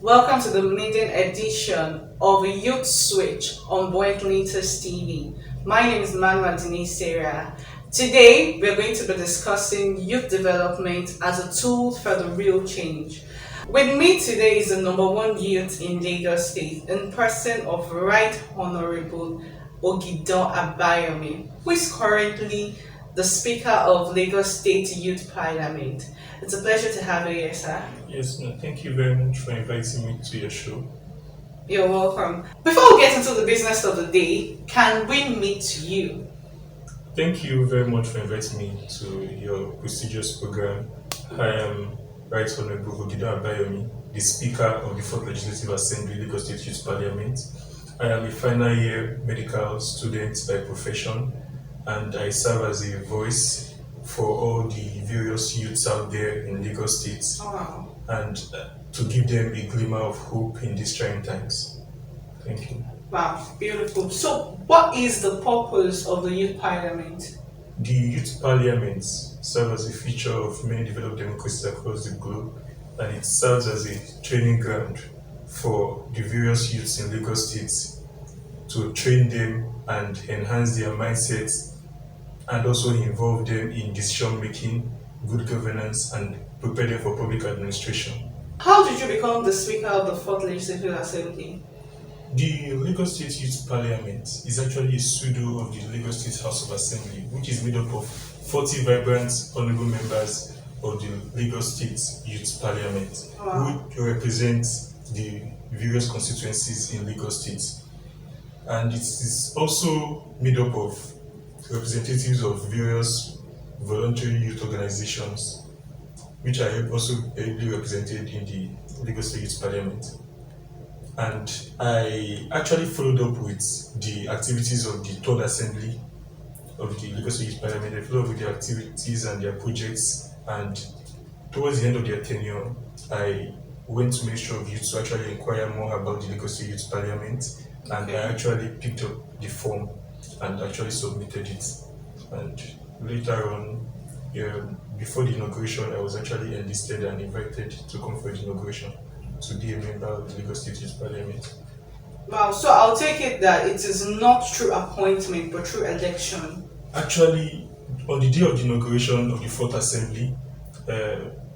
Welcome to the maiden edition of Youth Switch on Buoyant Latest TV. My name is Manuel Denise Sarah. Today, we're going to be discussing youth development as a tool for the real change. With me today is the number one youth in Lagos State, in person of Right Honorable Ogidan Abayomi, who is currently the Speaker of Lagos State Youth Parliament. It's a pleasure to have you here, sir. Yes, no, thank you very much for inviting me to your show. You're welcome. Before we get into the business of the day, can we meet you? Thank you very much for inviting me to your prestigious program. I am Right Honorable Ogidan Abayomi, the Speaker of the 4th Legislative Assembly, Lagos State Youth Parliament. I am a final year medical student by profession, and I serve as a voice for all the various youths out there in Lagos State, Wow. and to give them a glimmer of hope in these trying times. Thank you. Wow, beautiful. So, what is the purpose of the Youth Parliament? The Youth Parliament serves as a feature of many developed democracies across the globe, and it serves as a training ground for the various youths in Lagos State to train them and enhance their mindsets, and also involve them in decision making, good governance, and prepare them for public administration. How did you become the Speaker of the 4th Legislative Assembly? The Lagos State Youth Parliament is actually a pseudo of the Lagos State House of Assembly, which is made up of 40 vibrant honorable members of the Lagos State Youth Parliament, Wow. who represent the various constituencies in Lagos State. And it is also made up of representatives of various voluntary youth organizations, which are also ably represented in the Lagos State Youth Parliament. And I actually followed up with the activities of the third assembly of the Lagos State Youth Parliament. I followed up with their activities and their projects, and towards the end of their tenure, I went to Ministry of Youth to actually inquire more about the Lagos State Youth Parliament, and I actually picked up the form and actually submitted it. And later on, before the inauguration, I was actually enlisted and invited to come for the inauguration to be a member of the Lagos State Youth Parliament. Wow, so I'll take it that it is not through appointment but through election. Actually, on the day of the inauguration of the 4th Assembly,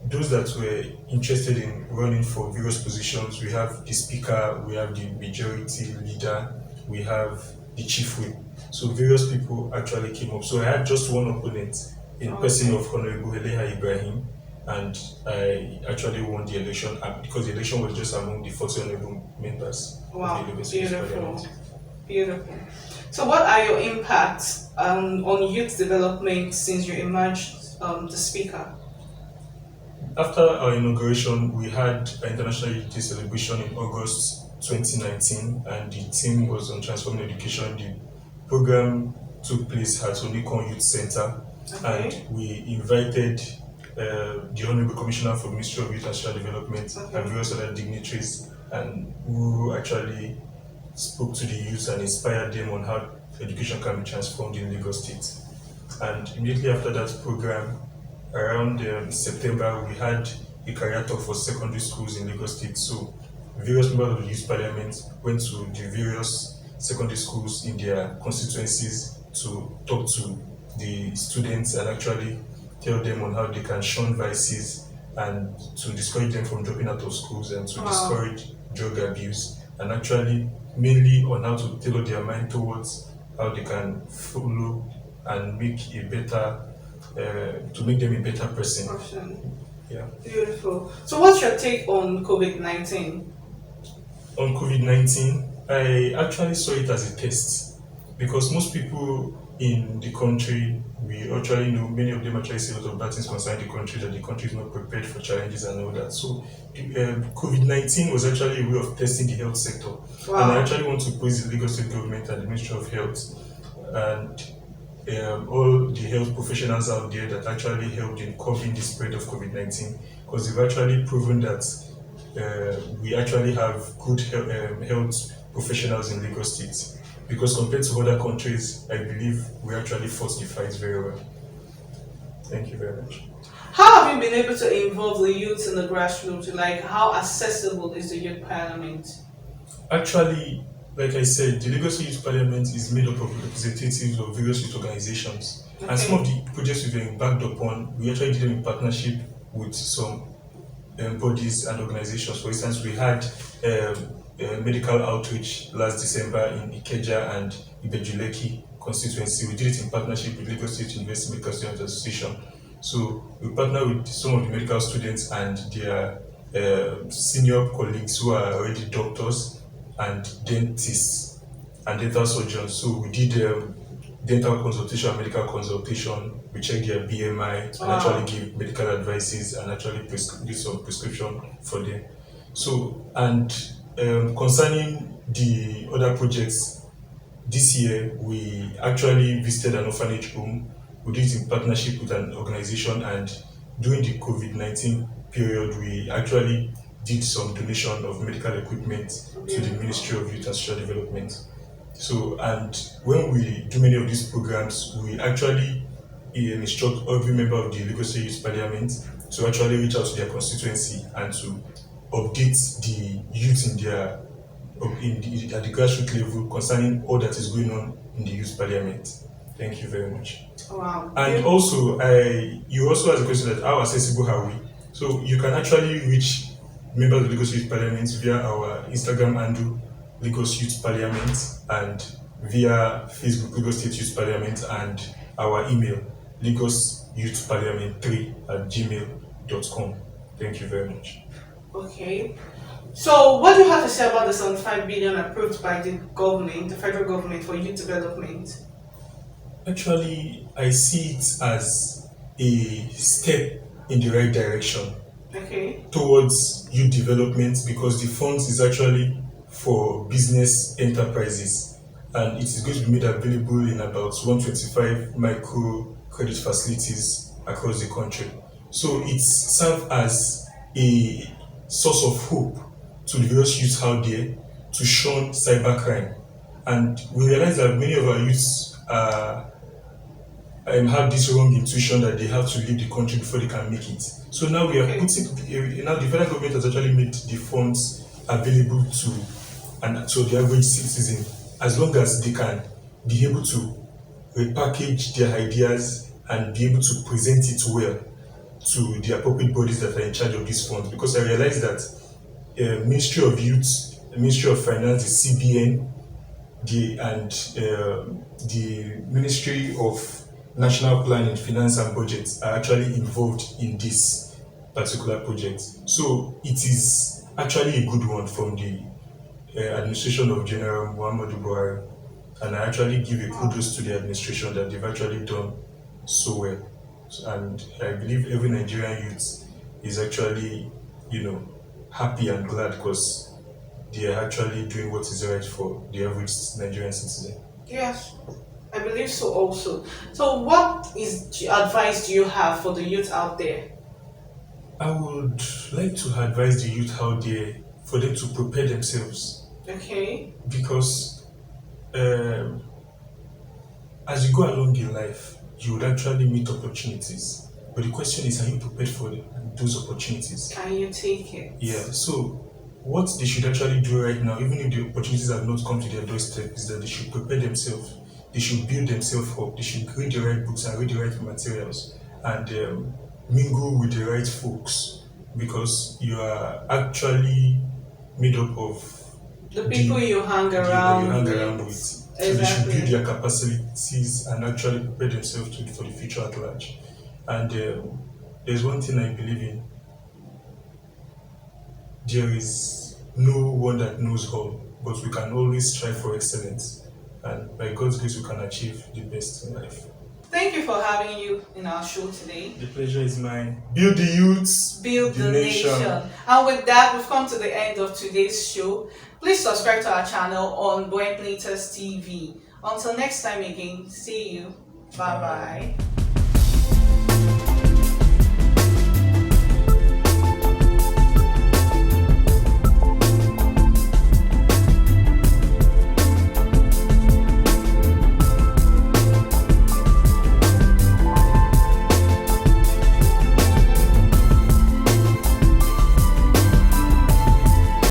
those that were interested in running for various positions, we have the Speaker, we have the Majority Leader, we have the Chief Whip. So various people actually came up. So I had just one opponent in person of Honorable Eleha Ibrahim, and I actually won the election because the election was just among the 40 honorable members Wow, of the Lagos State beautiful. Parliament. Beautiful. So, what are your impacts on youth development since you emerged the Speaker? After our inauguration, we had an International Youth Day celebration in August 2019, and the theme was on transforming education. The program took place at Onikon Youth Center, Okay. and we invited the Honorable Commissioner for Ministry of Youth and Social Development and various other dignitaries, and who actually spoke to the youth and inspired them on how education can be transformed in Lagos State. And immediately after that program, around September, we had a career talk for secondary schools in Lagos State. So various members of the Youth Parliament went to the various secondary schools in their constituencies to talk to the students and actually tell them on how they can shun vices and to discourage them from dropping out of schools and to discourage drug abuse, and actually mainly on how to tailor their mind towards how they can follow and make a better, to make them a better person. Option. Yeah. Beautiful. So, what's your take on COVID-19? On COVID-19, I actually saw it as a test because most people in the country, we actually know, many of them actually say a lot of bad things concerning the country, that the country is not prepared for challenges and all that. So COVID-19 was actually a way of testing the health sector. Wow. And I actually want to praise the Lagos State government and the Ministry of Health and all the health professionals out there that actually helped in curbing the spread of COVID-19, because they've actually proven that we actually have good health professionals in Lagos State. Because compared to other countries, I believe we actually fought the fight very well. Thank you very much. How have have you been able to involve the youth in the grassroots? Like, how accessible is the youth parliament? Actually, like I said, the Lagos Youth Parliament is made up of representatives of various youth organizations. And some of Okay. the projects we've embarked upon, we actually did them in partnership with some bodies and organizations. For instance, we had medical outreach last December in Ikeja and Ibejuleki constituency. We did it in partnership with Lagos State University Medical Students Association. So we partner with some of the medical students and their senior colleagues who are already doctors and dentists and dental surgeons. So we did dental consultation and medical consultation. We check their BMI and actually Wow. give medical advices and actually give some prescription for them. So, and concerning the other projects, this year we actually visited an orphanage home. We did it in partnership with an organization, and during the COVID-19 period, we actually did some donation of medical equipment to the Beautiful. Ministry of Youth and Social Development. So, and when we do many of these programs, we actually instruct every member of the Lagos State Youth Parliament to actually reach out to their constituency and to update the youth in their at the grassroots level concerning all that is going on in the youth parliament. Thank you very much. Wow. And also, you also asked a question that how accessible are we? So you can actually reach members of the Lagos Youth Parliament via our Instagram handle, Lagos Youth Parliament, and via Facebook, Lagos State Youth Parliament, and our email, Lagos Youth Parliament 3 at gmail.com. Thank you very much. Okay. So, what do you have to say about the 75 billion approved by the government, the federal government, for youth development? Actually, I see it as a step in the right direction Okay. towards youth development because the funds is actually for business enterprises and it is going to be made available in about 125 micro credit facilities across the country. So it serves as a source of hope to the various youths out there to shun cybercrime. And we realize that many of our youths are have this wrong intuition that they have to leave the country before they can make it. So now we are Okay. putting now the federal government has actually made the funds available to the average citizen as long as they can be able to repackage their ideas and be able to present it well to the appropriate bodies that are in charge of these funds. Because I realize that Ministry of Youth, Ministry of Finance, the CBN, the Ministry of National Planning, Finance and Budget are actually involved in this particular project. So it is actually a good one from the administration of General Muhammadu Buhari. And I actually give a Wow. kudos to the administration that they've actually done so well. And I believe every Nigerian youth is actually, happy and glad because they are actually doing what is right for the average Nigerian citizen. Yes, I believe so also. So, what is the advice do you have for the youth out there? I would like to advise the youth out there for them to prepare themselves Okay. because um, as you go along in life, you would actually meet opportunities. But the question is, are you prepared for those opportunities? Can you take it? Yeah, so what they should actually do right now, even if the opportunities have not come to their doorstep, is that they should prepare themselves. They should build themselves up. They should read the right books and read the right materials and mingle with the right folks because you are actually made up of The people the you hang that you around hang around with. with. So they should build Exactly. their capacities and actually prepare themselves for the future at large. And there's one thing I believe in: there is no one that knows all, but we can always strive for excellence. And by God's grace, we can achieve the best in life. Thank you for having you in our show today. The pleasure is mine. Build the youths, Build the the nation. nation. And with that, we've come to the end of today's show. Please subscribe to our channel on Boy TV. Until next time again, see you. Bye Bye. bye.